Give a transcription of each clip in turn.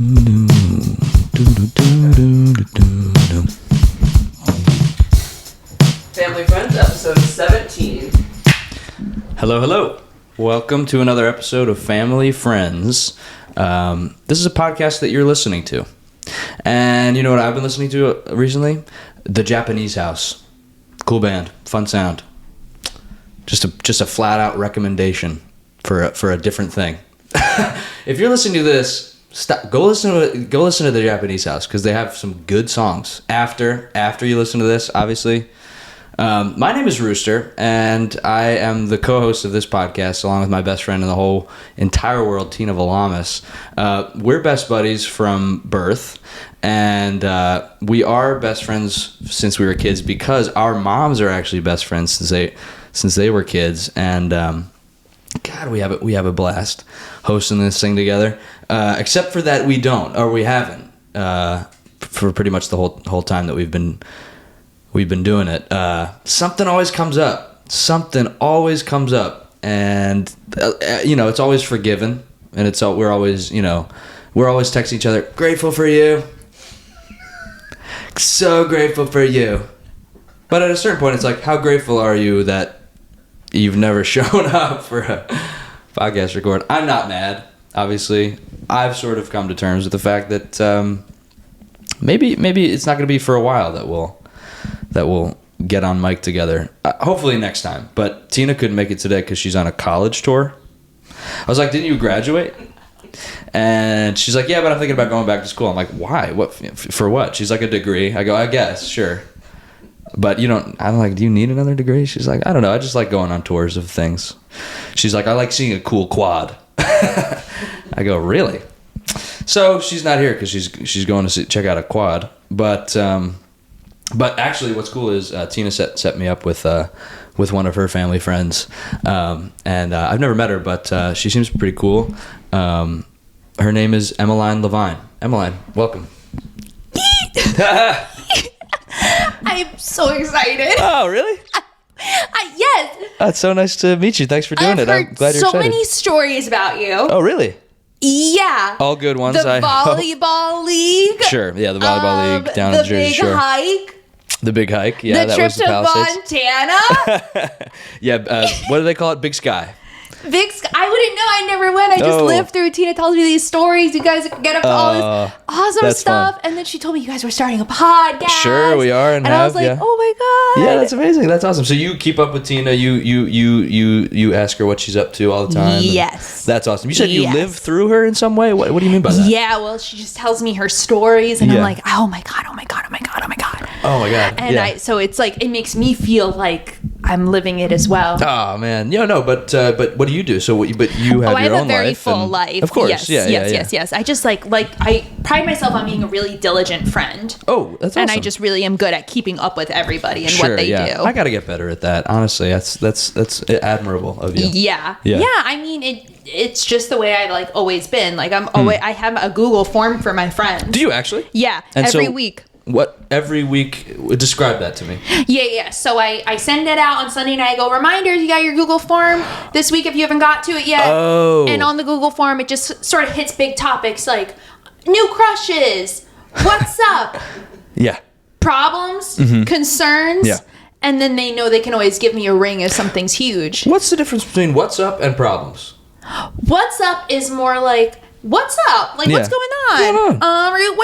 Family Friends, episode 17. Hello. Welcome to another episode of Family Friends. This is a podcast that you're listening to. And you know what I've been listening to recently? The Japanese House. Cool band. Fun sound. Just a flat-out recommendation for a different thing. If you're listening to this, go listen to the Japanese House, because they have some good songs. After you listen to this, obviously. My name is Rooster, and I am the co-host of this podcast, along with my best friend in the whole entire world, Tina Valamis. We're best buddies from birth, and we are best friends since we were kids, because our moms are actually best friends since they were kids. And God, we have a blast hosting this thing together. Except for that, we haven't for pretty much the whole time that we've been doing it. Something always comes up, and it's always forgiven, and we're always texting each other, grateful for you, so grateful for you. But at a certain point, it's like, how grateful are you that you've never shown up for a podcast record? I'm not mad, obviously. I've sort of come to terms with the fact that maybe it's not going to be for a while that we'll get on mic together. Hopefully next time. But Tina couldn't make it today because she's on a college tour. I was like, didn't you graduate? And she's like, yeah, but I'm thinking about going back to school. I'm like, why? What for? What? She's like, a degree. I go, I guess, sure. But I'm like, do you need another degree? She's like, I don't know. I just like going on tours of things. She's like, I like seeing a cool quad. I go, really? So she's not here because she's going to check out a quad. But actually, what's cool is Tina set me up with one of her family friends, and I've never met her, but she seems pretty cool. Her name is Emeline Levine. Emeline, welcome. I'm so excited. Oh, really? Yes. It's so nice to meet you. Thanks for doing it. I'm glad you're excited. So many stories about you. Oh, really? Yeah. All good ones. The volleyball league. Sure. Yeah, the volleyball league down in Jersey Shore. The big hike. The big hike. Yeah, the that trip was the to Palisades. Montana. Yeah. What do they call it? Big Sky. Big Sky. I wouldn't know. I never went. I just lived through. Tina tells me these stories. You guys get up to all this awesome stuff. Fun. And then she told me you guys were starting a podcast. Sure, we are. And I was like, oh my God. Yeah, that's amazing. That's awesome. So you keep up with Tina. You ask her what she's up to all the time. Yes. That's awesome. You said you live through her in some way? What do you mean by that? Yeah, well, she just tells me her stories. And I'm like, oh my God, oh my God, oh my God, oh my God. Oh my God. And so it's like, it makes me feel like I'm living it as well. Oh man, but what do you do? So you have your own life. I have a very full life. Of course, yes. I just like I pride myself on being a really diligent friend. Oh, that's awesome. And I just really am good at keeping up with everybody and what they do. I got to get better at that. Honestly, that's admirable of you. Yeah. I mean, it's just the way I like always been. Like I have a Google form for my friends. Do you actually? Yeah, and every week. What every week? Describe that to me. Yeah. So I send it out on Sunday night. I go, reminders, you got your Google form this week if you haven't got to it yet. Oh. And on the Google form, it just sort of hits big topics like new crushes, what's up, yeah, problems, concerns, and then they know they can always give me a ring if something's huge. What's the difference between what's up and problems? What's up is more like, what's up? Like, what's going on? What are you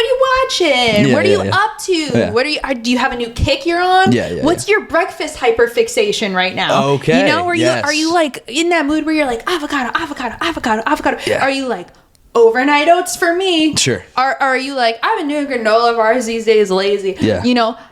watching? What are you up to? Yeah. Do you have a new kick you're on? What's your breakfast hyperfixation right now? Okay. Are you like in that mood where you're like avocado? Yeah. Are you like overnight oats for me? Sure. Are you like, I've been doing granola bars these days, lazy? Yeah.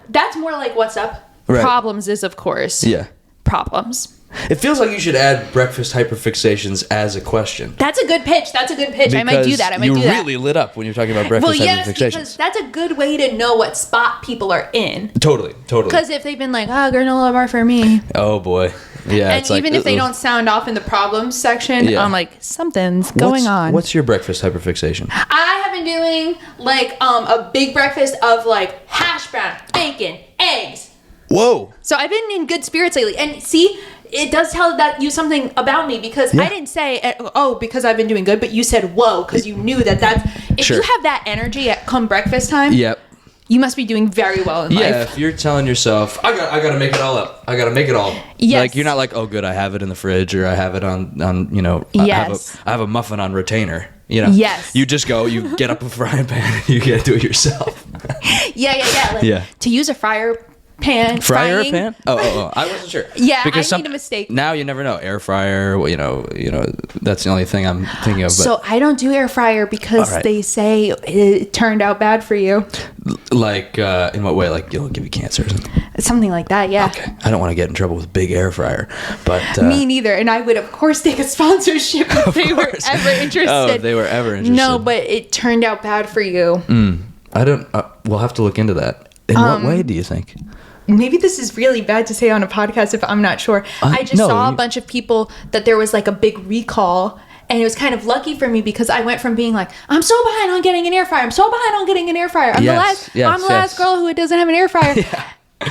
That's more like what's up. Right. Problems is, of course. Yeah. Problems. It feels like you should add breakfast hyperfixations as a question. That's a good pitch. Because I might do that. You really lit up when you're talking about breakfast hyperfixations. Because that's a good way to know what spot people are in. Totally. Because if they've been like, granola bar for me. Oh, boy. Yeah. And even if they don't sound off in the problems section, I'm like, something's going on. What's your breakfast hyperfixation? I have been doing like a big breakfast of like hash brown, bacon, eggs. Whoa. So I've been in good spirits lately. And see, it does tell you something about me, because I didn't say, oh, because I've been doing good, but you said, whoa, because you knew that's, if you have that energy at come breakfast time, you must be doing very well in life. Yeah, if you're telling yourself, I gotta make it all up. I gotta make it all. Yes. Like, you're not like, oh, good, I have it in the fridge, or I have it on you know, yes. I have a muffin on retainer. You know, yes. You just go, you get up a frying pan, and you get to do it yourself. Like, to use a fryer pan. Fryer pan? Oh, I wasn't sure. Yeah, because I made a mistake. Now you never know. Air fryer, well, you know, that's the only thing I'm thinking of. But. So I don't do air fryer because they say it turned out bad for you. Like, in what way? Like, it'll give you cancer or something? Something like that, yeah. Okay. I don't want to get in trouble with big air fryer, but... Me neither. And I would, of course, take a sponsorship if they were ever interested. Oh, if they were ever interested. No, but it turned out bad for you. I don't... we'll have to look into that. In what way do you think? Maybe this is really bad to say on a podcast if I'm not sure. I just saw a bunch of people that there was like a big recall, and it was kind of lucky for me because I went from being like, I'm so behind on getting an air fryer. I'm so behind on getting an air fryer. I'm the last girl who doesn't have an air fryer.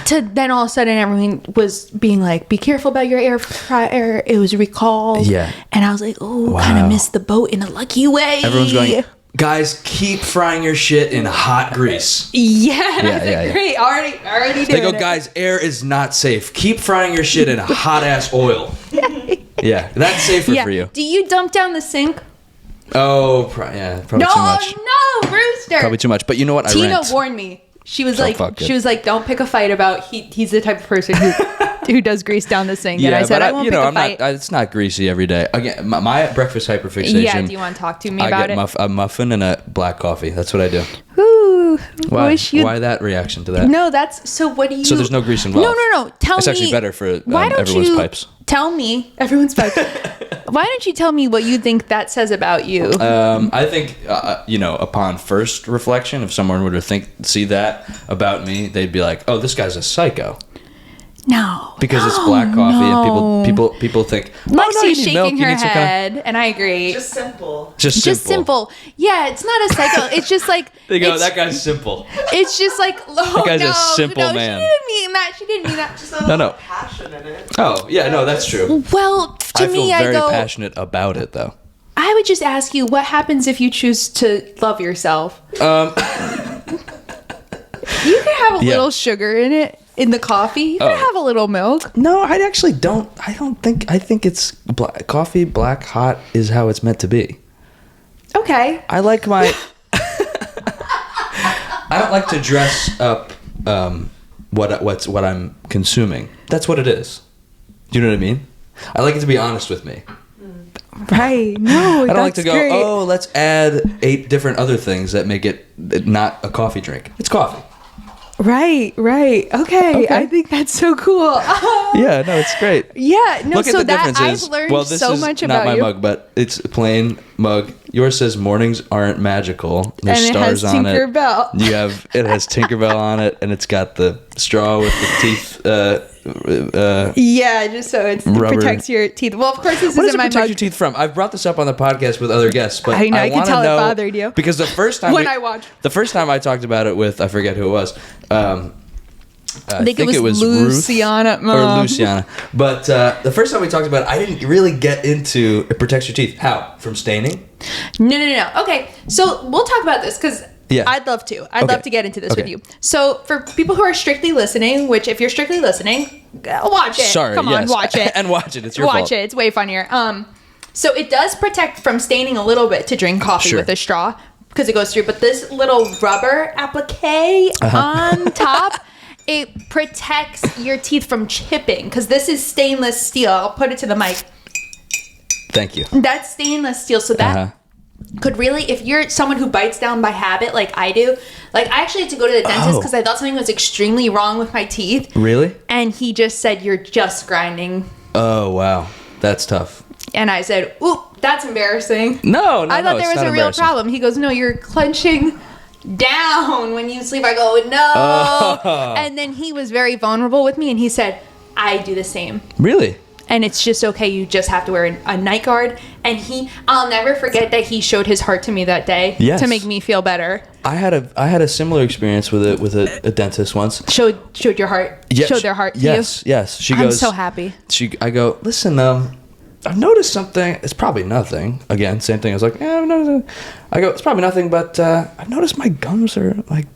To then all of a sudden everyone was being like, be careful about your air fryer. It was recalled. Yeah. And I was like, oh, kind of missed the boat in a lucky way. Everyone's going, guys, keep frying your shit in hot grease. Great. Already doing it. They go, guys, air is not safe. Keep frying your shit in hot ass oil. Yeah, that's safer for you. Do you dump down the sink? Oh, probably too much. No, Rooster. Probably too much. But you know what? Tina warned me. She was like, don't pick a fight about. He's the type of person who does grease down the sink. And I said, I won't pick a fight. It's not greasy every day. Again, my breakfast hyperfixation. Yeah. Do you want to talk to me about it? I get a muffin and a black coffee. That's what I do. Ooh. Why that reaction to that? No, that's so. What do you? So there's no grease involved. No. Tell me. It's actually better for everyone's pipes. Tell me everyone's pipes. Why don't you tell me what you think that says about you? I think, upon first reflection, if someone were to see that about me, they'd be like, "Oh, this guy's a psycho." No, because it's black coffee, and people think. Lexi's shaking her head, and I agree. Just simple. Just simple. Yeah, it's not a psycho. It's just like they go. That guy's simple. It's just like that guy's a simple man. She didn't mean that. Just a little passion in it. Oh yeah, no, that's true. Well, to me, I feel very passionate about it, though. I would just ask you, what happens if you choose to love yourself? You can have a little sugar in it. In the coffee, you can have a little milk. No, I actually don't. I think it's coffee, black, hot is how it's meant to be. Okay. I like my. I don't like to dress up what I'm consuming. That's what it is. Do you know what I mean? I like it to be honest with me. Right. No, I don't like to go, great. Oh, let's add 8 different other things that make it not a coffee drink. It's coffee. Right. Okay. I think that's so cool. Yeah, no, it's great. Yeah, no, Look so at the that differences. I've learned so much about you. Not my mug, but it's a plain mug. Yours says mornings aren't magical. There's and stars on it. And it has Tinkerbell. It has Tinkerbell on it, and it's got the straw with the teeth. Yeah, just so it protects your teeth. Well, of course, this isn't my mug. What does it protect your teeth from? I've brought this up on the podcast with other guests, but I know I can tell it bothered you because the first time the first time I talked about it with, I forget who it was. I think it was Luciana. Ruth or Luciana. But the first time we talked about it, I didn't really get into it protects your teeth. How? From staining? No. Okay, so we'll talk about this because I'd love to. I'd love to get into this with you. So for people who are strictly listening, which if you're strictly listening, watch it. Sorry, Come on, watch it. And watch it. It's your fault. Watch it. It's way funnier. So it does protect from staining a little bit to drink coffee with a straw because it goes through. But this little rubber applique on top... It protects your teeth from chipping because this is stainless steel. I'll put it to the mic. Thank you. That's stainless steel. So that could really, if you're someone who bites down by habit like I do, like I actually had to go to the dentist because I thought something was extremely wrong with my teeth. Really? And he just said, you're just grinding. Oh, wow. That's tough. And I said, oop, that's embarrassing. No, I thought there was a real problem. He goes, no, you're clenching down when you sleep. I go, no. And then he was very vulnerable with me and he said, I do the same. Really? and it's just okay. You just have to wear a night guard. And I'll never forget that he showed his heart to me that day to make me feel better. I had a similar experience with a dentist once. Showed your heart. Yeah, showed their heart to yes, you. Yes. She I'm goes. so happy. I go, listen. I've noticed something. It's probably nothing. Again, same thing. I was like, I've noticed. I go, it's probably nothing, but I've noticed my gums are like,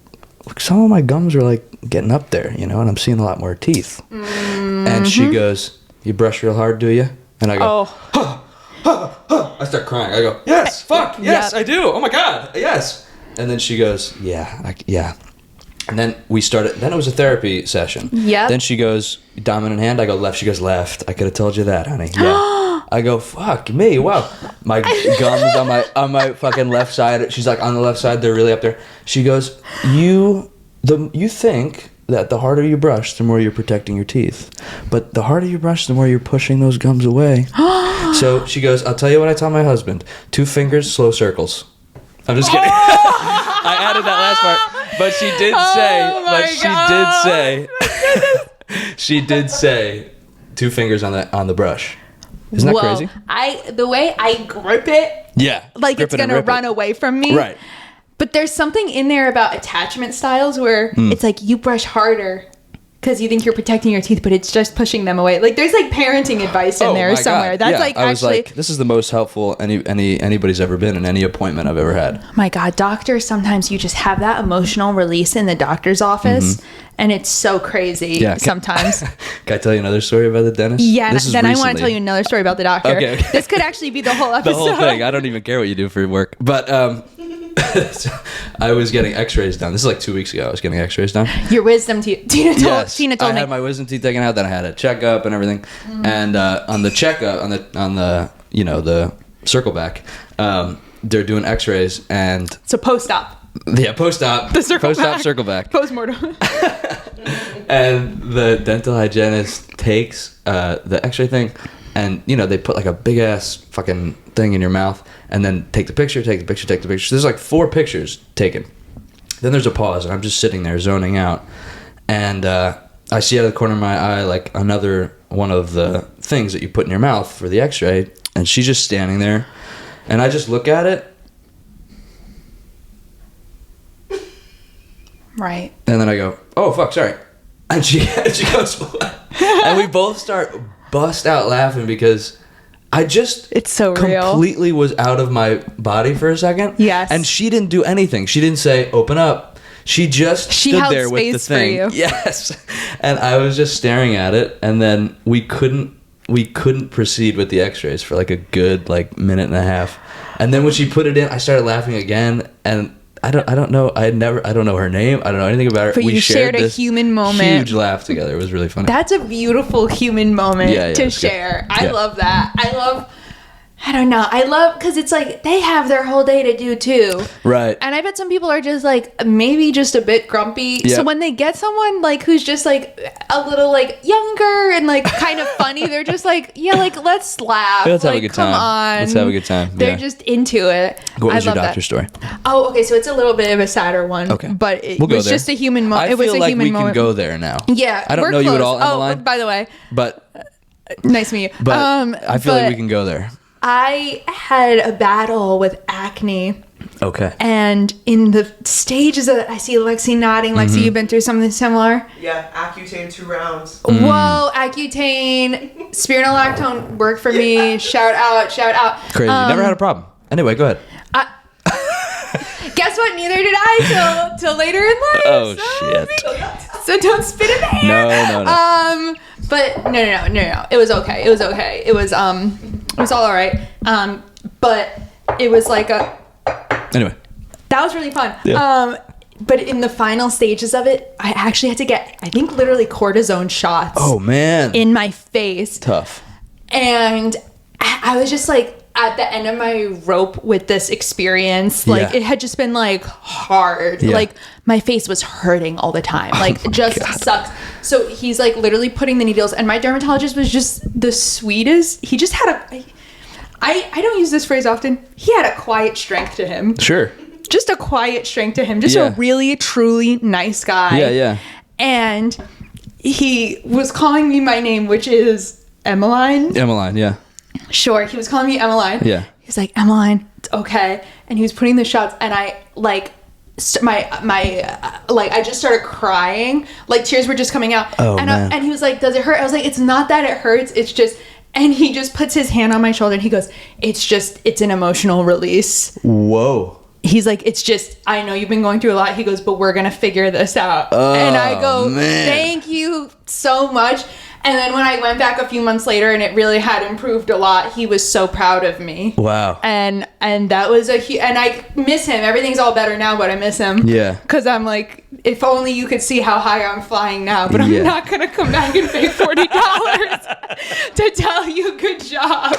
some of my gums are like getting up there, and I'm seeing a lot more teeth. Mm-hmm. And she goes, you brush real hard, do you? And I go, I start crying. I go, yes, fuck, yes, I do. Oh my God, yes. And then she goes, yeah. And then we started, then it was a therapy session. Yeah. Then she goes, dominant hand. I go left. She goes left. I could have told you that, honey. Yeah. I go, fuck me. Wow. My gums on my fucking left side. She's like, on the left side, they're really up there. She goes, you think that the harder you brush, the more you're protecting your teeth. But the harder you brush, the more you're pushing those gums away. So she goes, I'll tell you what I tell my husband. 2 fingers, slow circles. I'm just kidding. I added that last part. But she did say 2 fingers on the brush. Isn't that crazy? The way I grip it, like it's gonna run away from me. Right. But there's something in there about attachment styles where it's like you brush harder because you think you're protecting your teeth, but it's just pushing them away. Like there's like parenting advice in there somewhere. God. That's I was like, this is the most helpful anybody's ever been in any appointment I've ever had. Oh my God, doctors, sometimes you just have that emotional release in the doctor's office, and it's so crazy sometimes. Can I tell you another story about the dentist? Yeah, then I want to tell you another story about the doctor. Okay. This could actually be the whole episode. The whole thing. I don't even care what you do for your work. But I was getting x-rays done. This is like 2 weeks ago. I was getting x-rays done. Your wisdom teeth. Tina told me. I had my wisdom teeth taken out. Then I had a checkup and everything. And on the checkup, on the the circle back, they're doing x-rays and... So post-op. Yeah, post-op. The circle post-op, back. circle back. Post-mortem. And the dental hygienist takes the x-ray thing and, they put like a big-ass fucking thing in your mouth and then take the picture. There's like 4 pictures taken. Then there's a pause, and I'm just sitting there zoning out. And I see out of the corner of my eye like another one of the things that you put in your mouth for the x-ray, and she's just standing there. And I just look at it. Right. And then I go, oh, fuck, sorry. And she goes, and we both start bust out laughing because... it's so completely real. Was out of my body for a second. Yes. And she didn't do anything. She didn't say, open up. She just stood there with the thing. For you. Yes. And I was just staring at it. And then we couldn't proceed with the x-rays for like a good minute and a half. And then when she put it in, I started laughing again. And I don't know. I don't know her name. I don't know anything about her. But we shared a human moment. Huge laugh together. It was really funny. That's a beautiful human moment to share. I love that. I don't know. I love, because it's like they have their whole day to do too. Right. And I bet some people are just like, maybe just a bit grumpy. Yep. So when they get someone like who's just like a little like younger and like kind of funny, they're just like, let's laugh. Let's have like, a good time. Come on. Let's have a good time. They're just into it. What was your doctor story? Oh, okay. So it's a little bit of a sadder one. Okay. But it was just a human moment. It was a human moment. We can go there now. Yeah. I don't know you at all, Emeline. Oh, by the way. But. Nice to meet you. But I feel like we can go there. I had a battle with acne. Okay. And in the stages of it, I see Lexi nodding. Lexi, you've been through something similar? Yeah, Accutane 2 rounds. Whoa, Accutane, spironolactone worked for me. Shout out. Crazy. Never had a problem. Anyway, go ahead. Guess what? Neither did I till later in life. Oh, shit. So don't spit in the air. No. But no. It was okay. It was all right. But it was like Anyway. That was really fun. Yeah. But in the final stages of it, I actually had to get, I think, literally cortisone shots. Oh, man. In my face. Tough. And I was just like at the end of my rope with this experience. Like it had just been like hard. Yeah. Like my face was hurting all the time. Like it just sucks. So he's like literally putting the needles, and my dermatologist was just the sweetest. He just had I don't use this phrase often. He had a quiet strength to him. Sure. Just a quiet strength to him. Just a really, truly nice guy. Yeah. And he was calling me my name, which is Emeline. Emeline, yeah. Sure, he was calling me Emeline. Yeah. He was like, Emeline, it's okay. And he was putting the shots, and I like I just started crying. Like tears were just coming out. Oh, and man. And he was like, does it hurt? I was like, it's not that it hurts. It's just. And he just puts his hand on my shoulder and he goes, it's an emotional release. Whoa. He's like, it's just, I know you've been going through a lot. He goes, but we're going to figure this out. Oh, and I go, man. Thank you so much. And then when I went back a few months later and it really had improved a lot, he was so proud of me. Wow. And that was and I miss him. Everything's all better now, but I miss him. Yeah. Because I'm like, if only you could see how high I'm flying now, but I'm Yeah. not going to come back and pay $40 to tell you good job.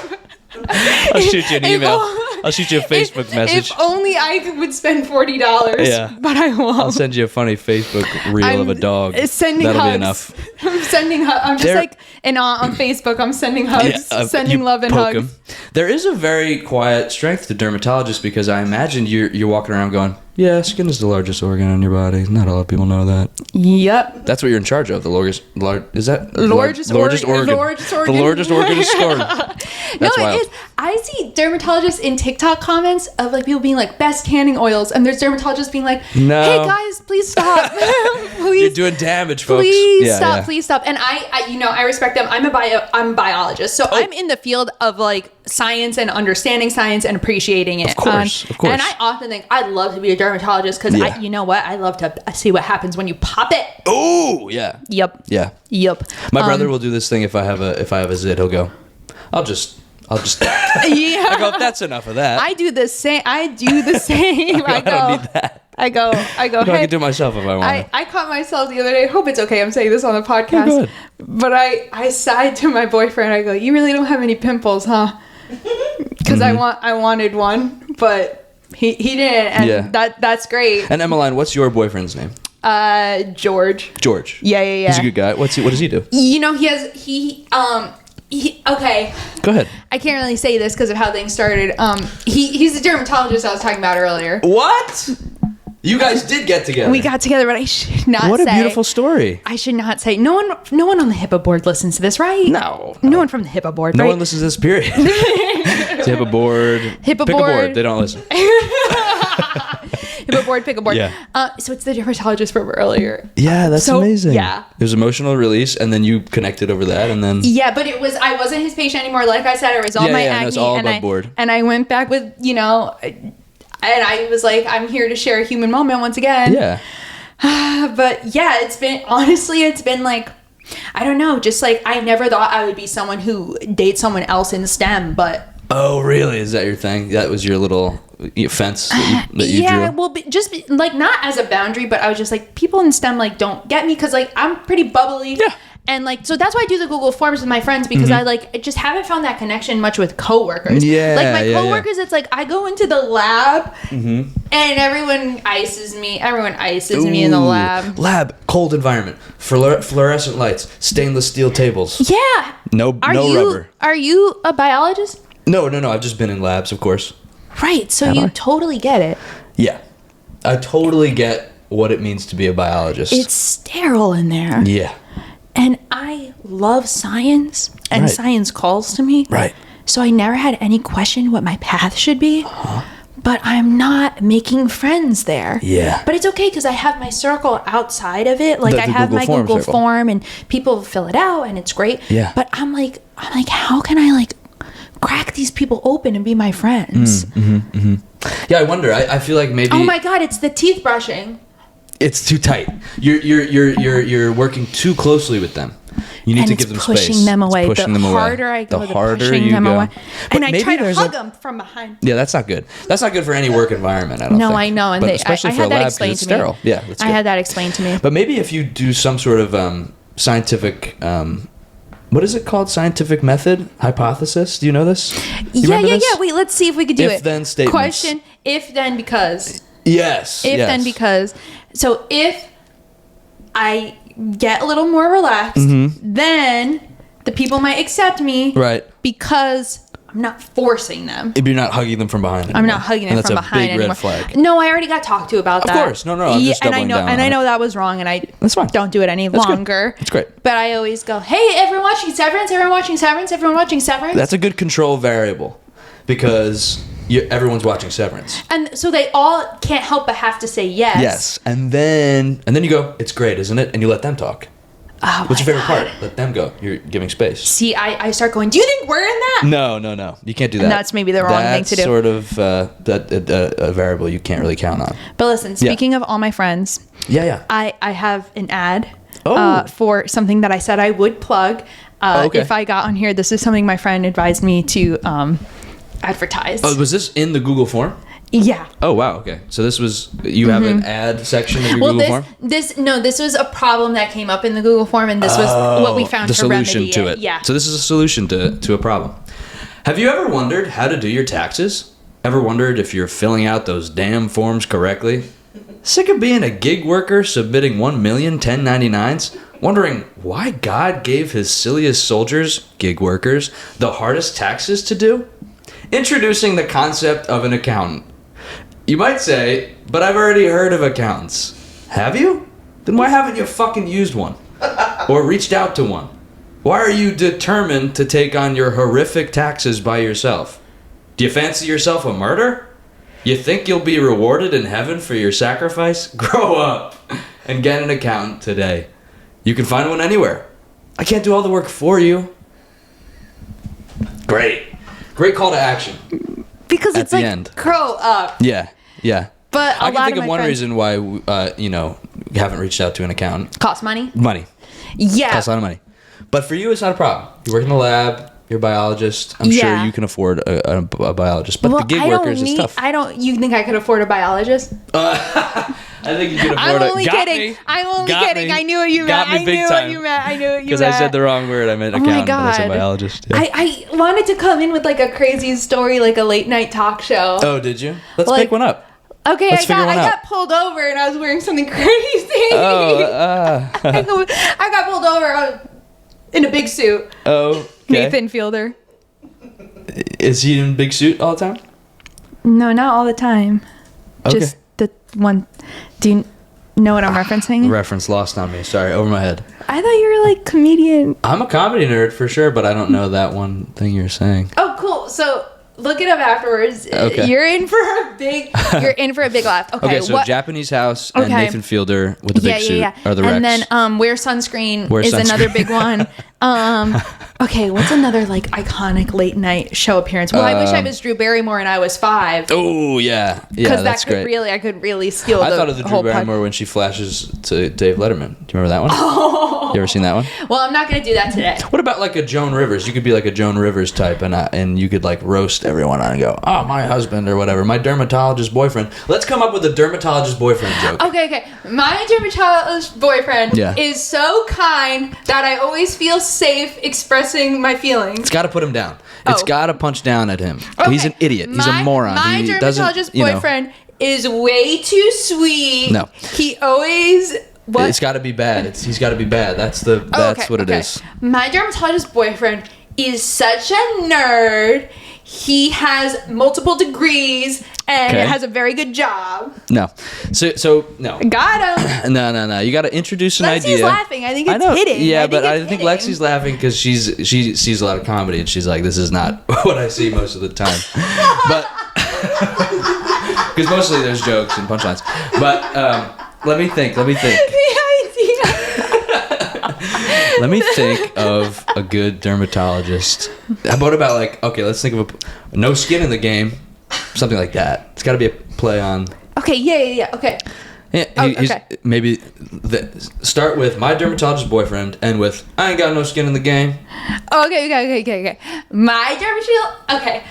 I'll shoot you an email. I'll shoot you a Facebook message. If only I would spend $40, Yeah. but I won't. I'll send you a funny Facebook reel of a dog. Sending That'll hugs. be enough. I'm sending hugs. I'm just on Facebook, I'm sending hugs, sending you love and poke hugs. 'em. There is a very quiet strength to dermatologists because I imagine you're walking around going, yeah, skin is the largest organ on your body. Not a lot of people know that. Yep. That's what you're in charge of. The is that Largest organ. The largest organ is skin. That's No, wild. it is. I see dermatologists in TikTok comments of like people being like best tanning oils, and there's dermatologists being like, No. "Hey guys, please stop, please." You're doing damage, folks. Please stop, please stop. And I respect them. I'm a biologist, so I'm in the field of like science and understanding science and appreciating it. Of course. And I often think I'd love to be a dermatologist because you know what? I love to see what happens when you pop it. Oh yeah. Yep. Yeah. Yep. My brother will do this thing if I have a zit. He'll go, I'll just. Yeah. I go, that's enough of that. I do the same. I go. I don't need that. I go. I can do it myself if I want. I caught myself the other day. I hope it's okay. I'm saying this on the podcast. Oh, good. But I sighed to my boyfriend. I go, you really don't have any pimples, huh? Because I wanted one, but he didn't, and that's great. And Emeline, what's your boyfriend's name? George. George. Yeah. He's a good guy. What does he do? You know, okay. Go ahead. I can't really say this because of how things started. He's the dermatologist I was talking about earlier. What? You guys did get together. We got together, but I should not say. What a beautiful story. I should not say. No one on the HIPAA board listens to this, right? No. No one from the HIPAA board, No right? one listens to this, period. It's HIPAA board. Pick a board. They don't listen. Pick a board. Yeah. So it's the dermatologist from earlier. Yeah, that's amazing. Yeah. It was emotional release, and then you connected over that, and then... Yeah, but I wasn't his patient anymore. Like I said, I resolved my acne. It's all above board. And I went back with, and I was like, I'm here to share a human moment once again. Yeah. But yeah, it's been like, I don't know, just like I never thought I would be someone who dates someone else in STEM, but... Oh, really? Is that your thing? That was your little fence that you yeah, drew? well, like not as a boundary, but I was just like, people in STEM like don't get me because like I'm pretty bubbly. Yeah. And like, so that's why I do the Google Forms with my friends because I just haven't found that connection much with coworkers. Yeah. Like my coworkers, it's like I go into the lab and everyone ices me. Everyone ices me in the lab. Lab, cold environment, fluorescent lights, stainless steel tables. Yeah. No rubber. Are you a biologist? No. I've just been in labs, of course. Right. So you totally get it. Yeah. I totally get what it means to be a biologist. It's sterile in there. Yeah. And I love science, and science calls to me. Right. So I never had any question what my path should be. But I'm not making friends there. Yeah. But it's okay because I have my circle outside of it. Like I have Google my Form Google circle. form, and people fill it out, and it's great. Yeah. But I'm like, how can I like crack these people open and be my friends? Yeah, I wonder. I feel like maybe... Oh my God! It's the teeth brushing. It's too tight. You're working too closely with them. You need to give them space. Pushing them away. It's pushing the them away. harder I go, the the harder pushing you them go. away. But And I maybe try to there's hug them from behind. Yeah, that's not good. That's not good for any work environment. I don't think. No, I know, and but especially I for a had that lab 'cause explained it's to me. sterile. Yeah, that's good. I had that explained to me. But maybe if you do some sort of scientific. What is it called? Scientific method? Hypothesis? Do you know this? Yeah. Wait, let's see if we could do it. If-then statements. Question, if then because. Yes. If then because. So if I get a little more relaxed, then the people might accept me. Right. Because I'm not forcing them. If you're not hugging them from behind anymore. I'm not hugging them from behind anymore. That's a big red flag. No, I already got talked to about that. Of course. No. I'm just doubling down. And I know that was wrong, and I That's fine. don't do it any longer. That's great. But I always go, hey, everyone watching Severance? Everyone watching Severance? Everyone watching Severance? That's a good control variable because everyone's watching Severance. And so they all can't help but have to say yes. Yes. And then you go, it's great, isn't it? And you let them talk. Oh, what's your favorite part? Let them go. You're giving space. See, I start going, do you think we're in that? No. You can't do that. And that's maybe the wrong thing to do. That's sort of a variable you can't really count on. But listen, speaking of all my friends, yeah. I have an ad Oh. for something that I said I would plug Okay. if I got on here. This is something my friend advised me to advertise. Oh, was this in the Google form? Yeah. Oh, wow. Okay. So this was, you have an ad section of your Google form? This was a problem that came up in the Google form, and this was what we found the to solution remedy to it. Yeah. So this is a solution to a problem. Have you ever wondered how to do your taxes? Ever wondered if you're filling out those damn forms correctly? Sick of being a gig worker submitting 1 million 1099s? Wondering why God gave his silliest soldiers, gig workers, the hardest taxes to do? Introducing the concept of an accountant. You might say, but I've already heard of accountants. Have you? Then why haven't you fucking used one? Or reached out to one? Why are you determined to take on your horrific taxes by yourself? Do you fancy yourself a martyr? You think you'll be rewarded in heaven for your sacrifice? Grow up and get an accountant today. You can find one anywhere. I can't do all the work for you. Great call to action. Because At it's the like, end. grow up. Yeah. But I can think of one reason why you haven't reached out to an accountant. Cost money? Money. Yeah. Costs a lot of money. But for you, it's not a problem. You work in the lab. You're a biologist. I'm sure you can afford a biologist. But the gig workers is tough. You think I could afford a biologist? I think you can afford I'm only kidding. I'm only kidding. I knew what you meant. I knew what you meant. Because I said the wrong word. I meant accountant, but I said biologist. Yeah. I wanted to come in with like a crazy story, like a late night talk show. Oh, did you? Let's make one up. Okay, Let's I got pulled over and I was wearing something crazy. I got pulled over in a big suit. Oh, okay. Nathan Fielder. Is he in a big suit all the time? No, not all the time. Okay. Just the one. Do you know what I'm referencing? Reference lost on me. Sorry, over my head. I thought you were like comedian. I'm a comedy nerd for sure, but I don't know that one thing you're saying. Oh, cool. So look it up afterwards. Okay. You're in for a big laugh. Okay, so Japanese house and Nathan Fielder with the big suit are the Rex. And then wear sunscreen is another big one. Okay, what's another like iconic late night show appearance? Well, I wish I was Drew Barrymore and I was 5. Oh yeah, because that's that could great. I could really steal. I thought of the Drew Barrymore when she flashes to Dave Letterman. Do you remember that one? Oh. You ever seen that one? Well, I'm not gonna do that today. What about like a Joan Rivers? You could be like a Joan Rivers type, and you could like roast everyone on and go, "Oh, my husband or whatever, my dermatologist boyfriend." Let's come up with a dermatologist boyfriend joke. Okay. My dermatologist boyfriend is so kind that I always feel safe expressing my feelings. It's got to put him down. It's got to punch down at him. Okay. He's an idiot. He's a moron. My dermatologist boyfriend is way too sweet. No. He always... What? It's got to be bad. He's got to be bad. That's what it is. My dermatologist boyfriend is such a nerd. He has multiple degrees and has a very good job. No. So no. Got him. No. You got to introduce an idea. Lexi's laughing. I think it's hitting. Yeah, but I think Lexi's laughing because she sees a lot of comedy and she's like, this is not what I see most of the time. But because mostly there's jokes and punchlines. But let me think. Let me think of a good dermatologist. How about like, okay, let's think of a no skin in the game, something like that. It's got to be a play on. Okay, yeah. Okay. Yeah, okay. Maybe start with my dermatologist boyfriend, end with I ain't got no skin in the game. Okay. My dermatologist.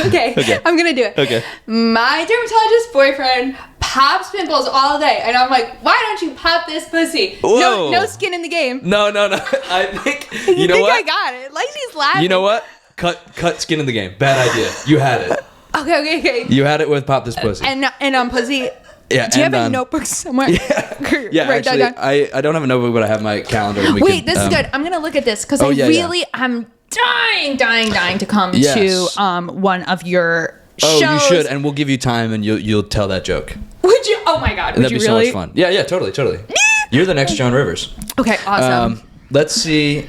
Okay. I'm gonna do it. Okay. My dermatologist boyfriend pops pimples all day, and I'm like, why don't you pop this pussy? Whoa. No skin in the game. No. I think you know think what? I got it. Lexi's laughing. You know what? Cut skin in the game. Bad idea. You had it. Okay. You had it with pop this pussy. And on pussy, Yeah. Do you have a notebook somewhere? Yeah. Write that Actually, down. I don't have a notebook, but I have my calendar. And Wait, this is good. I'm gonna look at this because I'm dying to come to one of your shows. Oh, you should, and we'll give you time, and you'll tell that joke. Would you? Oh my God! And Would that'd you be really? so much fun. Yeah, totally. You're the next Joan Rivers. Okay, awesome. Let's see.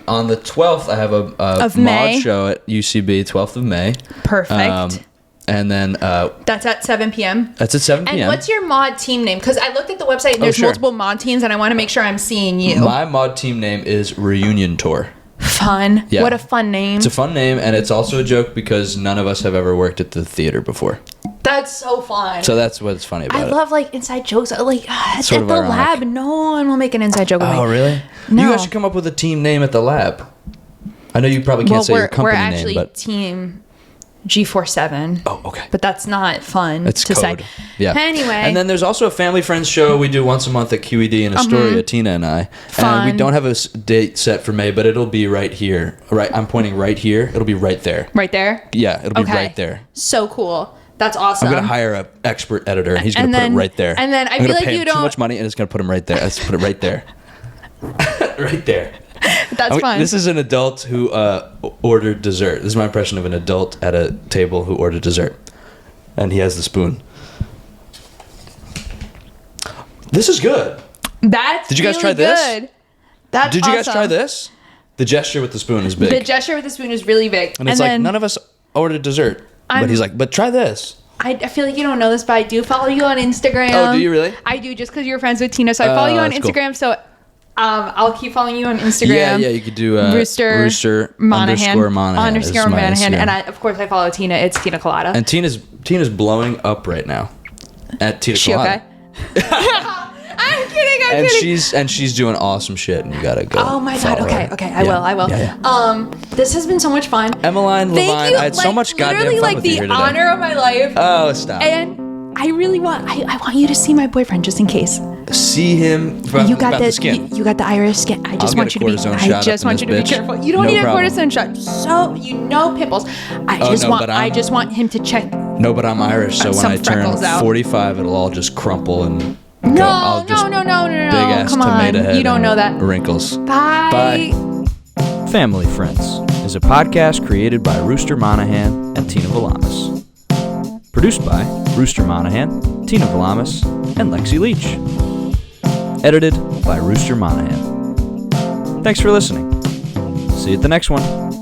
On the 12th, I have a May. mod show at UCB, 12th of May. Perfect. And then that's at 7 p.m. That's at 7 p.m. And what's your mod team name? Because I looked at the website and there's multiple mod teams, and I want to make sure I'm seeing you. My mod team name is Reunion Tour. Fun. Yeah. What a fun name. It's a fun name, and it's also a joke because none of us have ever worked at the theater before. That's so fun. So that's what's funny about it. I love like inside jokes. Like at the ironic. lab, no one will make an inside joke with me. Oh, really? No. You guys should come up with a team name at the lab. I know you probably can't say your company we're name, actually but team G47. Oh, okay. But that's not fun It's to code. say. Yeah. Anyway. And then there's also a Family Friends show we do once a month at QED in Astoria, Tina and I. Fun. And we don't have a date set for May, but it'll be right here. Right, I'm pointing right here. It'll be right there. Right there? Yeah, it'll be right there. So cool. That's awesome. I'm gonna hire an expert editor, and he's gonna put it right there. And then I I'm feel gonna like pay you him don't. too much money, and it's gonna put him right there. Let's put it right there. Right there. That's fun. This is an adult who ordered dessert. This is my impression of an adult at a table who ordered dessert, and he has the spoon. This is good. That's Did you guys really try this? good. That's Did you guys awesome. try this? The gesture with the spoon is big. The gesture with the spoon is really big. And it's like, none of us ordered dessert. But he's like, but try this. I feel like you don't know this, but I do follow you on Instagram. Oh, do you really? I do, just because you're friends with Tina. So I follow you on that's cool. Instagram. So I'll keep following you on Instagram. Yeah, you could do Rooster Monahan. Monahan. Is my Instagram. And of course, I follow Tina. It's Tina Colada. And Tina's blowing up right now at Tina She Colada. okay? I'm kidding. And she's doing awesome shit, and you gotta go. Oh my God. follow her. Okay. I will. Yeah. This has been so much fun. Emeline Levine. Thank you. I had so much goddamn literally fun like with you the here today. honor of my life. Oh, stop. And I really want. I want you to see my boyfriend just in case. See him about, You got about the skin. You got the Irish skin. I just I'll want get you a to be. cortisone shot I just up in want you to this be bitch. careful. You don't No need problem. a cortisone shot. So pimples. I just want him to check. No, but I'm Irish, so when some I turn freckles out. 45, it'll all just crumple and No, I'll just no. big ass Come tomato on. head You don't and know that. wrinkles. Bye. Family Friends is a podcast created by Rooster Monahan and Tina Valamis. Produced by Rooster Monahan, Tina Valamis, and Lexi Leach. Edited by Rooster Monahan. Thanks for listening. See you at the next one.